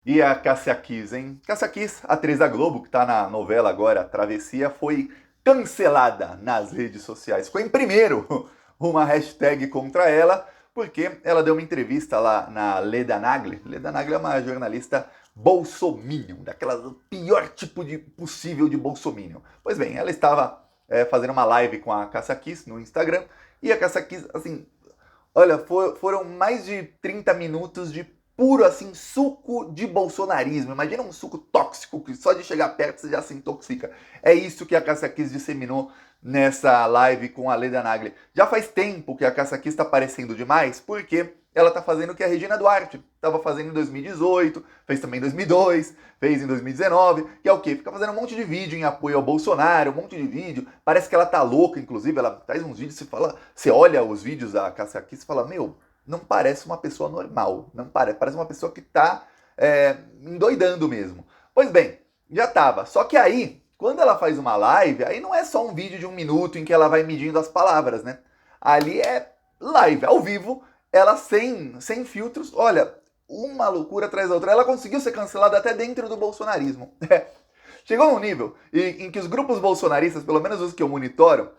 E a Cássia Kiss, hein? Cássia Kiss, atriz da Globo, que tá na novela agora, Travessia, foi cancelada nas redes sociais. Ficou em primeiro uma hashtag contra ela, porque ela deu uma entrevista lá na Leda Nagli. Leda Nagli é uma jornalista bolsominion, daquela pior tipo de possível de bolsominion. Pois bem, ela estava fazendo uma live com a Cássia Kiss no Instagram, e a Cássia Kiss, assim, olha, foram mais de 30 minutos de puro, assim, suco de bolsonarismo. Imagina um suco tóxico que só de chegar perto você já se intoxica. É isso que a Cássia Kiss disseminou nessa live com a Leda Nagli. Já faz tempo que a Cássia Kiss está aparecendo demais, porque ela está fazendo o que a Regina Duarte estava fazendo em 2018, fez também em 2002, fez em 2019, que é o quê? Fica fazendo um monte de vídeo em apoio ao Bolsonaro, um monte de vídeo. Parece que ela tá louca, inclusive, ela faz uns vídeos, você olha os vídeos da Cássia Kiss e fala, meu, não parece uma pessoa normal, não parece, parece uma pessoa que tá endoidando mesmo. Pois bem, já tava. Só que aí, quando ela faz uma live, aí não é só um vídeo de 1 minuto em que ela vai medindo as palavras, né? Ali é live, ao vivo, ela sem filtros. Olha, uma loucura atrás da outra. Ela conseguiu ser cancelada até dentro do bolsonarismo. Chegou num nível em que os grupos bolsonaristas, pelo menos os que eu monitoro,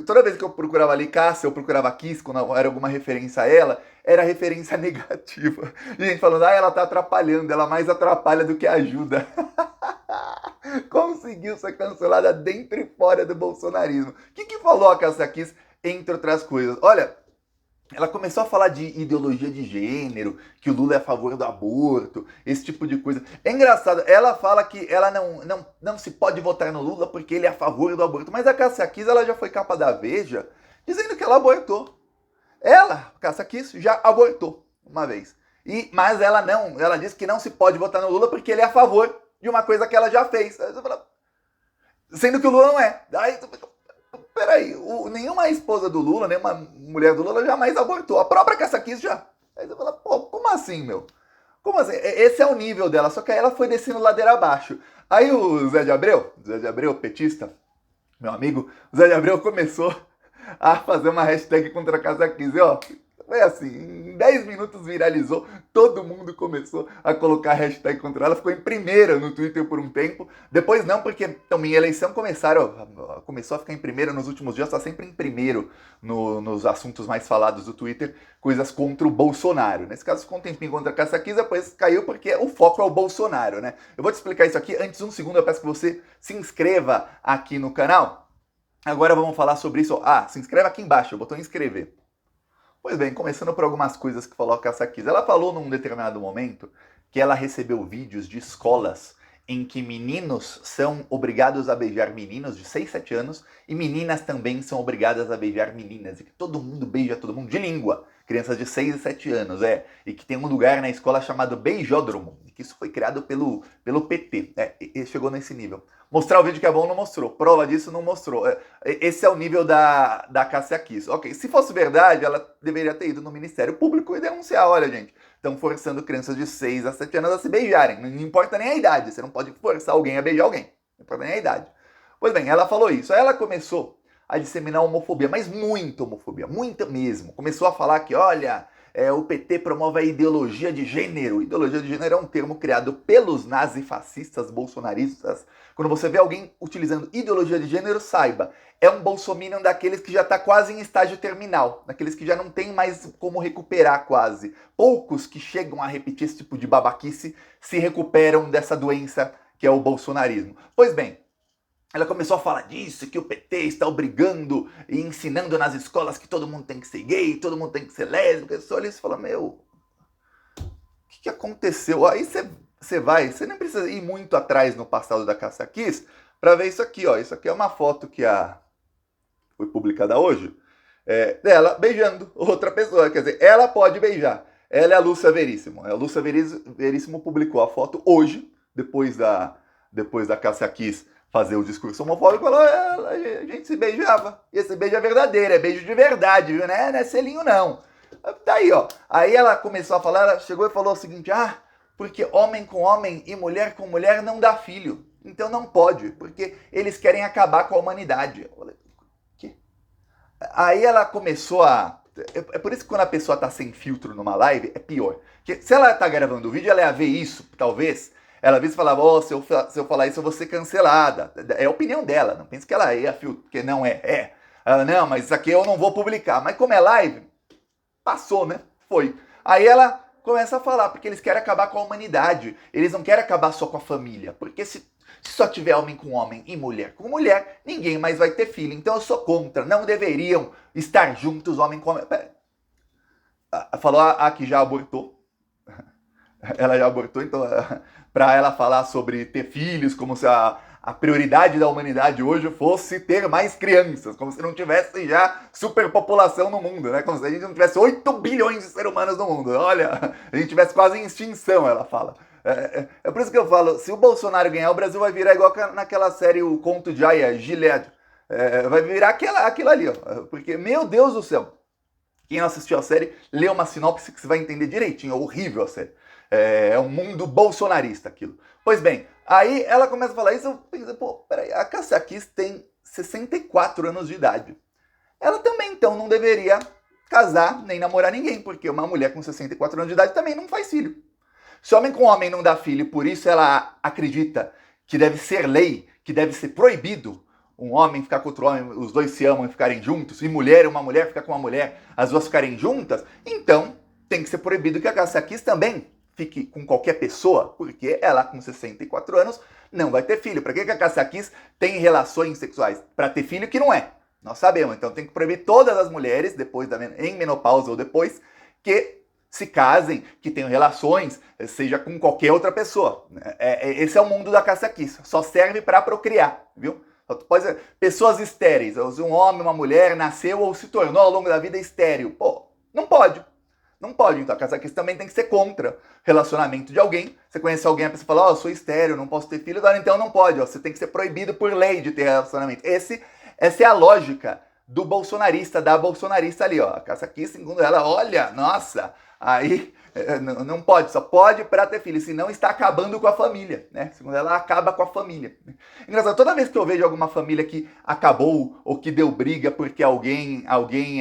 toda vez que eu procurava ali Cássia, eu procurava Kiss, quando era alguma referência a ela, era referência negativa. Gente falando, ela tá atrapalhando, ela mais atrapalha do que ajuda. Conseguiu ser cancelada dentro e fora do bolsonarismo. O que falou a Cássia Kiss, entre outras coisas? Olha, ela começou a falar de ideologia de gênero, que o Lula é a favor do aborto, esse tipo de coisa. É engraçado, ela fala que ela não se pode votar no Lula porque ele é a favor do aborto. Mas a Cássia Kiss, ela já foi capa da Veja dizendo que ela abortou. Ela, Cássia Kiss, já abortou uma vez. Mas ela não, ela disse que não se pode votar no Lula porque ele é a favor de uma coisa que ela já fez. Aí você fala, sendo que o Lula não é. Aí você fica, peraí, nenhuma esposa do Lula, nenhuma mulher do Lula jamais abortou. A própria Cássia Kiss já. Aí você fala, pô, como assim, meu? Como assim? Esse é o nível dela, só que aí ela foi descendo ladeira abaixo. Aí o Zé de Abreu, petista, meu amigo, o Zé de Abreu começou a fazer uma hashtag contra a Casa 15, ó. Foi assim, em 10 minutos viralizou, todo mundo começou a colocar hashtag contra ela, ficou em primeira no Twitter por um tempo, depois não, porque também a eleição começou a ficar em primeira nos últimos dias, está sempre em primeiro nos assuntos mais falados do Twitter, coisas contra o Bolsonaro. Nesse caso ficou um tempinho contra a Cássia Kiss, depois caiu porque o foco é o Bolsonaro, né? Eu vou te explicar isso aqui, antes um segundo eu peço que você se inscreva aqui no canal. Agora vamos falar sobre isso. Se inscreve aqui embaixo, o botão inscrever. Pois bem, começando por algumas coisas que falou a Cássia Kiss. Ela falou num determinado momento que ela recebeu vídeos de escolas em que meninos são obrigados a beijar meninos de 6, 7 anos e meninas também são obrigadas a beijar meninas. E que todo mundo beija todo mundo de língua. Crianças de 6 e 7 anos, E que tem um lugar na escola chamado beijódromo. E que isso foi criado pelo PT. E chegou nesse nível. Mostrar o vídeo que é bom não mostrou. Prova disso não mostrou. Esse é o nível da Cássia Kiss. Ok, se fosse verdade, ela deveria ter ido no Ministério Público e denunciar. Olha, gente, estão forçando crianças de 6 a 7 anos a se beijarem. Não importa nem a idade. Você não pode forçar alguém a beijar alguém. Não importa nem a idade. Pois bem, ela falou isso. Aí ela começou a disseminar homofobia, mas muita homofobia, muita mesmo. Começou a falar que, olha, o PT promove a ideologia de gênero. Ideologia de gênero é um termo criado pelos nazifascistas bolsonaristas. Quando você vê alguém utilizando ideologia de gênero, saiba, é um bolsominion daqueles que já está quase em estágio terminal, daqueles que já não tem mais como recuperar quase. Poucos que chegam a repetir esse tipo de babaquice se recuperam dessa doença que é o bolsonarismo. Pois bem, ela começou a falar disso, que o PT está obrigando e ensinando nas escolas que todo mundo tem que ser gay, todo mundo tem que ser lésbico. Você olha isso e fala, meu, o que aconteceu? Aí você nem precisa ir muito atrás no passado da Cássia Kiss para ver isso aqui, ó. Isso aqui é uma foto que foi publicada hoje, dela beijando outra pessoa. Quer dizer, ela pode beijar. Ela é a Lúcia Veríssimo. A Lúcia Veríssimo publicou a foto hoje, depois da Cássia Kiss fazer o discurso homofóbico, falou, a gente se beijava. E esse beijo é verdadeiro, é beijo de verdade, viu? Não é selinho, não. Tá aí, ó. Aí ela começou a falar, ela chegou e falou o seguinte, porque homem com homem e mulher com mulher não dá filho. Então não pode, porque eles querem acabar com a humanidade. Eu falei, que? Aí ela começou É por isso que quando a pessoa tá sem filtro numa live, é pior. Porque se ela tá gravando o vídeo, ela ia ver isso, talvez. Ela visse e falava, se eu falar isso, eu vou ser cancelada. É a opinião dela, não pense que ela é filtro, porque não é. Ela, não, mas isso aqui eu não vou publicar. Mas como é live, passou, né? Foi. Aí ela começa a falar, porque eles querem acabar com a humanidade. Eles não querem acabar só com a família. Porque se só tiver homem com homem e mulher com mulher, ninguém mais vai ter filho. Então eu sou contra. Não deveriam estar juntos homem com homem. Falou a que já abortou. Ela já abortou, então para ela falar sobre ter filhos, como se a prioridade da humanidade hoje fosse ter mais crianças, como se não tivesse já superpopulação no mundo, né? Como se a gente não tivesse 8 bilhões de seres humanos no mundo. Olha, a gente tivesse quase em extinção, ela fala. É por isso que eu falo, se o Bolsonaro ganhar, o Brasil vai virar igual naquela série O Conto de Aya, Gilead. Vai virar aquilo ali, ó. Porque, meu Deus do céu, quem não assistiu a série, lê uma sinopse que você vai entender direitinho. É horrível a série. É um mundo bolsonarista aquilo. Pois bem, aí ela começa a falar isso, eu pensei, peraí, a Cássia Kiss tem 64 anos de idade. Ela também, então, não deveria casar nem namorar ninguém, porque uma mulher com 64 anos de idade também não faz filho. Se homem com homem não dá filho, por isso ela acredita que deve ser lei, que deve ser proibido um homem ficar com outro homem, os dois se amam e ficarem juntos, e uma mulher ficar com uma mulher, as duas ficarem juntas, então tem que ser proibido que a Cássia Kiss também fique com qualquer pessoa, porque ela com 64 anos não vai ter filho. Para que a Cássia Kiss tem relações sexuais? Para ter filho que não é. Nós sabemos, então tem que proibir todas as mulheres, depois em menopausa ou depois, que se casem, que tenham relações, seja com qualquer outra pessoa. Esse é o mundo da Cássia Kiss. Só serve para procriar, viu? Pode ser pessoas estéreis. Um homem, uma mulher nasceu ou se tornou ao longo da vida estéril. Pô, não pode. Não pode, então a Cássia Kiss também tem que ser contra relacionamento de alguém. Você conhece alguém, a pessoa fala, eu sou estéril, não posso ter filho, então não pode, você tem que ser proibido por lei de ter relacionamento. Essa é a lógica do bolsonarista, da bolsonarista ali, ó. A Cássia Kiss, segundo ela, olha, nossa, aí não pode, só pode para ter filho, senão está acabando com a família, né? Segundo ela, acaba com a família. Engraçado, toda vez que eu vejo alguma família que acabou ou que deu briga porque alguém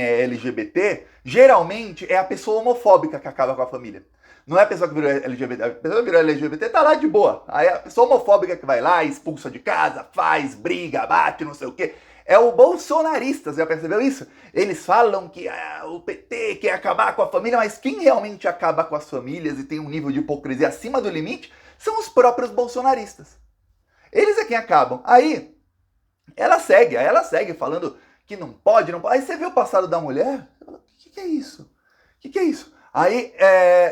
é LGBT, geralmente é a pessoa homofóbica que acaba com a família. Não é a pessoa que virou LGBT. A pessoa que virou LGBT tá lá de boa. Aí a pessoa homofóbica que vai lá, expulsa de casa, faz, briga, bate, não sei o quê. É o bolsonarista, você já percebeu isso? Eles falam que o PT quer acabar com a família, mas quem realmente acaba com as famílias e tem um nível de hipocrisia acima do limite são os próprios bolsonaristas. Eles é quem acabam. Aí ela segue falando que não pode. Aí você vê o passado da mulher, o que é isso? O que é isso? Aí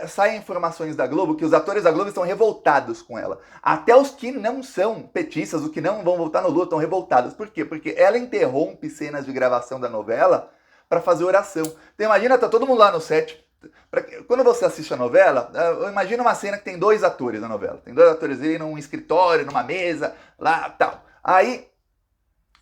saem informações da Globo que os atores da Globo estão revoltados com ela. Até os que não são petistas, os que não vão votar no Lula, estão revoltados. Por quê? Porque ela interrompe cenas de gravação da novela para fazer oração. Então imagina, tá todo mundo lá no set. Quando você assiste a novela, imagina uma cena que tem 2 atores na novela. Tem 2 atores ali num escritório, numa mesa, lá, tal. Aí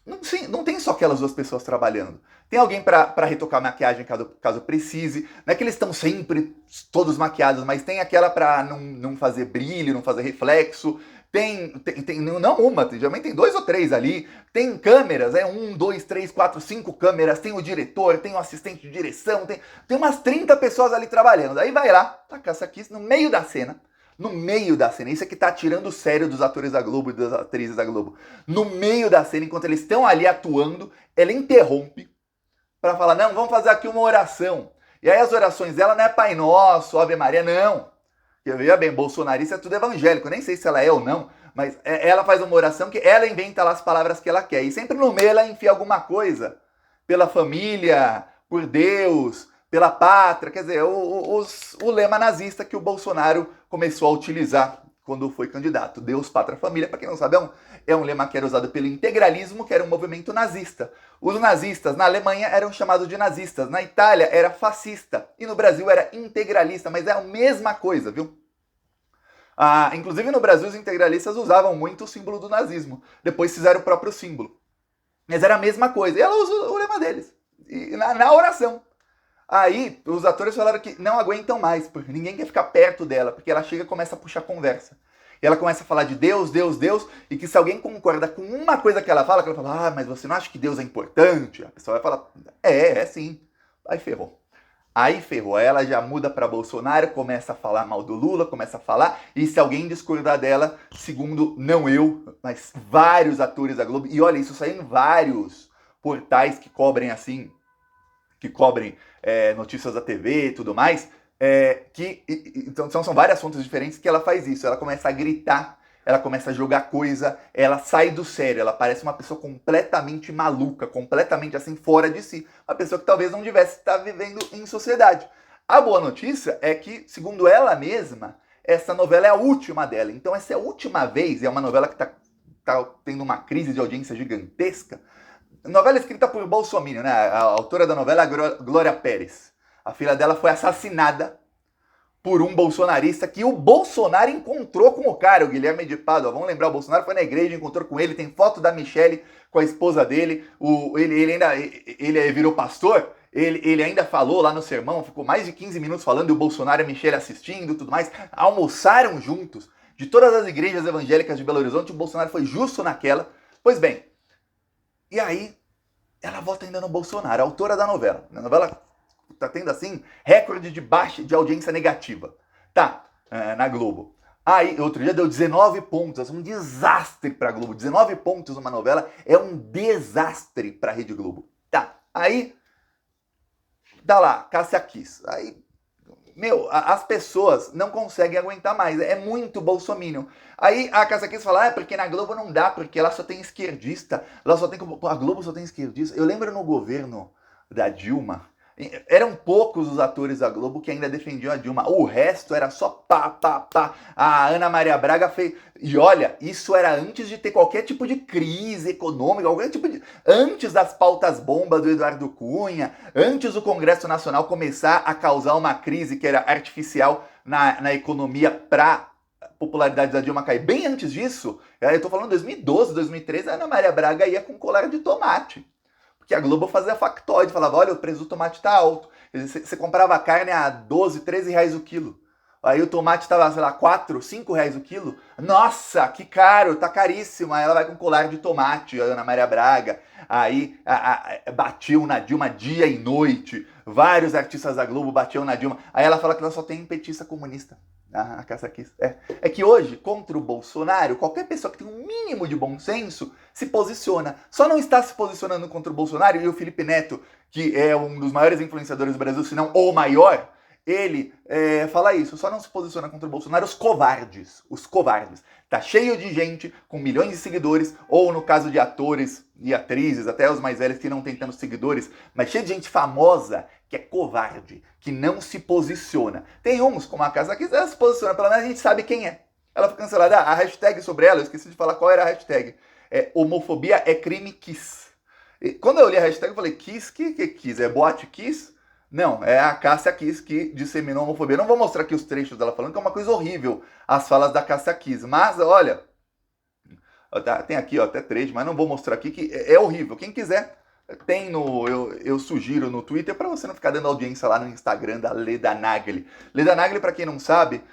não tem só aquelas 2 pessoas trabalhando. Tem alguém para retocar a maquiagem caso precise. Não é que eles estão sempre todos maquiados, mas tem aquela para não fazer brilho, não fazer reflexo. Tem não uma, geralmente tem 2 ou 3 ali. Tem câmeras, 1, 2, 3, 4, 5 câmeras. Tem o diretor, tem o assistente de direção. Tem umas 30 pessoas ali trabalhando. Aí vai lá, a Cássia Kiss no meio da cena. No meio da cena, isso é que tá tirando o sério dos atores da Globo e das atrizes da Globo. No meio da cena, enquanto eles estão ali atuando, ela interrompe para falar, não, vamos fazer aqui uma oração. E aí as orações dela não é Pai Nosso, Ave Maria, não. Porque, veja bem, bolsonarista é tudo evangélico, nem sei se ela é ou não, mas ela faz uma oração que ela inventa lá as palavras que ela quer. E sempre no meio ela enfia alguma coisa. Pela família, por Deus, pela pátria, quer dizer, o lema nazista que o Bolsonaro começou a utilizar quando foi candidato. Deus, pátria, família, para quem não sabe, é um lema que era usado pelo integralismo, que era um movimento nazista. Os nazistas na Alemanha eram chamados de nazistas, na Itália era fascista e no Brasil era integralista, mas é a mesma coisa, viu? Inclusive no Brasil os integralistas usavam muito o símbolo do nazismo, depois fizeram o próprio símbolo. Mas era a mesma coisa, e ela usa o lema deles, na oração. Aí os atores falaram que não aguentam mais, porque ninguém quer ficar perto dela, porque ela chega e começa a puxar conversa. E ela começa a falar de Deus, Deus, Deus, e que se alguém concorda com uma coisa que ela fala, mas você não acha que Deus é importante? A pessoa vai falar, é sim. Aí ferrou. Aí ferrou, aí ela já muda para Bolsonaro, começa a falar mal do Lula, começa a falar, e se alguém discordar dela, segundo não eu, mas vários atores da Globo, e olha, isso saiu em vários portais que cobrem assim, que cobrem notícias da TV e tudo mais, então são várias fontes diferentes que ela faz isso, ela começa a gritar, ela começa a jogar coisa, ela sai do sério, ela parece uma pessoa completamente maluca, completamente assim fora de si, uma pessoa que talvez não devesse estar vivendo em sociedade. A boa notícia é que, segundo ela mesma, essa novela é a última dela, então essa é a última vez, é uma novela que tá tendo uma crise de audiência gigantesca, novela escrita por Bolsonaro, né? A autora da novela é a Glória Pérez. A filha dela foi assassinada por um bolsonarista que o Bolsonaro encontrou com o cara, o Guilherme de Pádua. Vamos lembrar, o Bolsonaro foi na igreja, encontrou com ele, tem foto da Michelle com a esposa dele, ele virou pastor, ele ainda falou lá no sermão, ficou mais de 15 minutos falando, e o Bolsonaro e a Michelle assistindo e tudo mais, almoçaram juntos. De todas as igrejas evangélicas de Belo Horizonte, o Bolsonaro foi justo naquela. Pois bem, e aí ela vota ainda no Bolsonaro, a autora da novela. A novela tá tendo assim recorde de audiência negativa. Tá, na Globo. Aí, outro dia deu 19 pontos, um desastre pra Globo. 19 pontos numa novela é um desastre pra Rede Globo. Tá, aí dá lá, Cássia Kiss. Aí, meu, as pessoas não conseguem aguentar mais. É muito bolsominion. Aí a Cássia Kiss fala, porque na Globo não dá, porque ela só tem esquerdista. A Globo só tem esquerdista. Eu lembro no governo da Dilma, eram poucos os atores da Globo que ainda defendiam a Dilma. O resto era só pá. A Ana Maria Braga fez... E olha, isso era antes de ter qualquer tipo de crise econômica, qualquer tipo de... Antes das pautas bombas do Eduardo Cunha, antes do Congresso Nacional começar a causar uma crise que era artificial na economia para popularidade da Dilma cair. Bem antes disso, eu tô falando 2012, 2013, a Ana Maria Braga ia com colar de tomate. Porque a Globo fazia factoide, falava, olha, o preço do tomate tá alto. Você comprava carne a 12, 13 reais o quilo. Aí o tomate tava, sei lá, 4, 5 reais o quilo. Nossa, que caro, tá caríssimo. Aí ela vai com colar de tomate, a Ana Maria Braga. Aí batiu na Dilma dia e noite. Vários artistas da Globo batiam na Dilma. Aí ela fala que ela só tem petista comunista. A Cássia Kiss. É que hoje, contra o Bolsonaro, qualquer pessoa que tem um mínimo de bom senso se posiciona. Só não está se posicionando contra o Bolsonaro, e o Felipe Neto, que é um dos maiores influenciadores do Brasil, se não o maior, ele fala isso, só não se posiciona contra o Bolsonaro os covardes. Tá cheio de gente com milhões de seguidores, ou no caso de atores e atrizes, até os mais velhos que não têm tantos seguidores, mas cheio de gente famosa que é covarde, que não se posiciona. Tem uns, como a Cássia Kiss, ela se posiciona, pelo menos a gente sabe quem é. Ela foi cancelada. A hashtag sobre ela, eu esqueci de falar qual era a hashtag. Homofobia é crime Kiss. E quando eu li a hashtag, eu falei, Kiss? Que Kiss? É boate Kiss? Não, é a Cássia Kiss que disseminou a homofobia. Não vou mostrar aqui os trechos dela falando, que é uma coisa horrível, as falas da Cássia Kiss. Mas, olha, tem aqui até trecho, mas não vou mostrar aqui, que é horrível. Quem quiser, tem eu sugiro no Twitter, para você não ficar dando audiência lá no Instagram da Leda Nagli. Leda Nagli, para quem não sabe,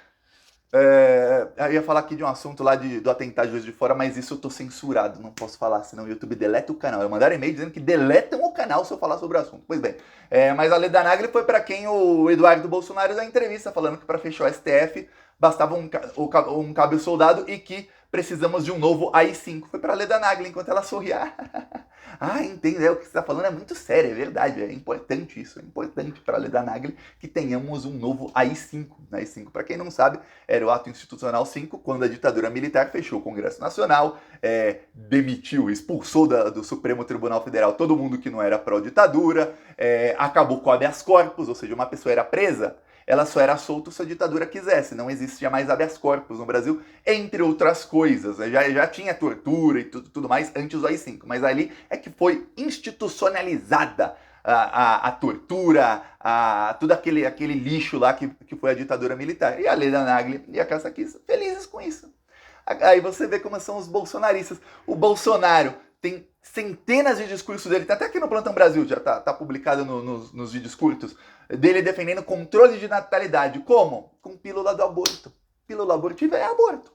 eu ia falar aqui de um assunto lá do atentado de Juiz de Fora, mas isso eu tô censurado, não posso falar, senão o YouTube deleta o canal. Eu mandaram e-mail dizendo que deletam o canal se eu falar sobre o assunto. Pois bem, mas a Leda Nagli foi para quem o Eduardo Bolsonaro deu entrevista, falando que para fechar o STF bastava um cabo soldado e que precisamos de um novo AI-5. Foi para Leda Nagli, enquanto ela sorria. Entende? O que você está falando é muito sério, é verdade, é importante isso, é importante para a Leda Nagli que tenhamos um novo AI-5. AI-5, para quem não sabe, era o ato institucional 5, quando a ditadura militar fechou o Congresso Nacional, demitiu, expulsou do Supremo Tribunal Federal todo mundo que não era pró-ditadura, acabou com o habeas corpus, ou seja, uma pessoa era presa, ela só era solta se a ditadura quisesse, não existia mais habeas corpus no Brasil, entre outras coisas. Já tinha tortura e tudo mais antes do AI-5, mas ali é que foi institucionalizada a tortura, tudo aquele lixo lá que foi a ditadura militar. E a Leda Nagli e a Cássia Kiss felizes com isso. Aí você vê como são os bolsonaristas. O Bolsonaro tem centenas de discursos dele, tá até aqui no Plantão Brasil, já tá publicado nos vídeos curtos, dele defendendo controle de natalidade. Como? Com pílula do aborto. Pílula abortiva é aborto.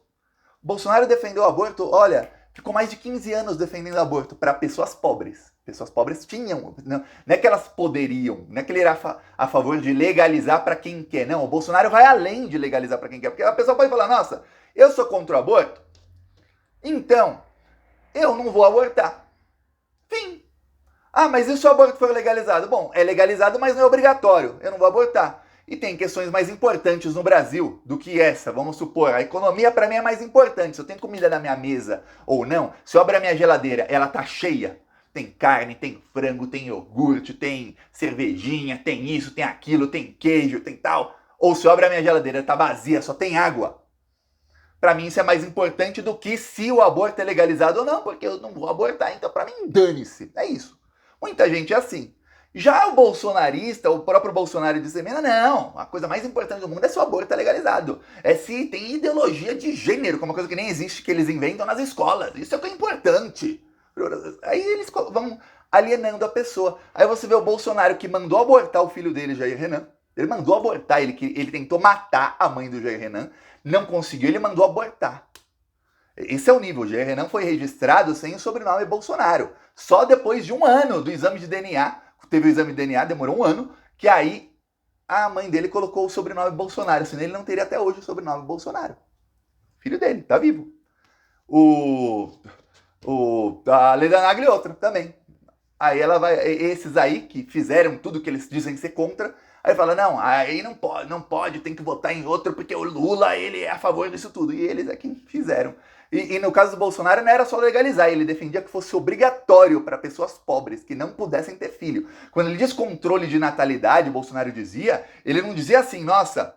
Bolsonaro defendeu o aborto, olha, ficou mais de 15 anos defendendo aborto para pessoas pobres. Pessoas pobres tinham. Não é que elas poderiam, não é que ele era a favor de legalizar para quem quer. Não, o Bolsonaro vai além de legalizar para quem quer. Porque a pessoa pode falar, nossa, eu sou contra o aborto, então eu não vou abortar. Fim. Ah, mas e se o aborto for legalizado? Bom, é legalizado, mas não é obrigatório. Eu não vou abortar. E tem questões mais importantes no Brasil do que essa. Vamos supor, a economia para mim é mais importante. Se eu tenho comida na minha mesa ou não, se eu abro a minha geladeira, ela tá cheia. Tem carne, tem frango, tem iogurte, tem cervejinha, tem isso, tem aquilo, tem queijo, tem tal. Ou se eu abro a minha geladeira, tá vazia, só tem água. Para mim isso é mais importante do que se o aborto é legalizado ou não, porque eu não vou abortar, então para mim dane-se. É isso. Muita gente é assim. Já o bolsonarista, o próprio Bolsonaro dissemina, não, a coisa mais importante do mundo é se o aborto é legalizado. É se tem ideologia de gênero, que é uma coisa que nem existe, que eles inventam nas escolas. Isso é o que é importante. Aí eles vão alienando a pessoa. Aí você vê o Bolsonaro que mandou abortar o filho dele, Jair Renan. Ele mandou abortar, ele tentou matar a mãe do Jair Renan, não conseguiu, ele mandou abortar. Esse é o nível. O Jair Renan foi registrado sem o sobrenome Bolsonaro. Só depois de um ano do exame de DNA, teve o exame de DNA, demorou um ano, que aí a mãe dele colocou o sobrenome Bolsonaro, senão ele não teria até hoje o sobrenome Bolsonaro. Filho dele, tá vivo. A Leda Nagli outra também. Aí ela vai, esses aí que fizeram tudo que eles dizem ser contra, aí fala, não, aí não pode, tem que votar em outro, porque o Lula, ele é a favor disso tudo. E eles é que fizeram. E no caso do Bolsonaro não era só legalizar, ele defendia que fosse obrigatório para pessoas pobres, que não pudessem ter filho. Quando ele diz controle de natalidade, o Bolsonaro dizia, ele não dizia assim, nossa,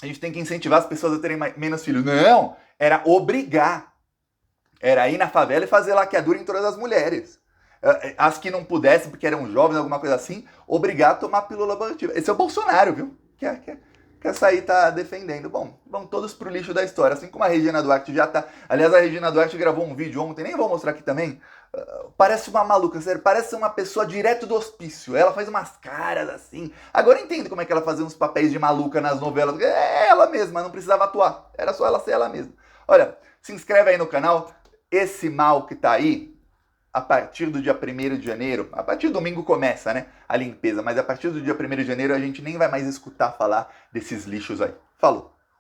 a gente tem que incentivar as pessoas a terem menos filhos. Não, era obrigar. Era ir na favela e fazer laqueadura em todas as mulheres. As que não pudessem, porque eram jovens, alguma coisa assim, obrigar a tomar pílula abortiva. Esse é o Bolsonaro, viu? Que essa aí tá defendendo. Bom, vão todos pro lixo da história. Assim como a Regina Duarte já tá... Aliás, a Regina Duarte gravou um vídeo ontem, nem vou mostrar aqui também. Parece uma maluca, sério. Parece uma pessoa direto do hospício. Ela faz umas caras assim. Agora eu entendo como é que ela fazia uns papéis de maluca nas novelas. É ela mesma, não precisava atuar. Era só ela ser ela mesma. Olha, se inscreve aí no canal. Esse mal que tá aí, a partir do dia 1º de janeiro, a partir do domingo começa, né, a limpeza, mas a partir do dia 1º de janeiro a gente nem vai mais escutar falar desses lixos aí. Falou!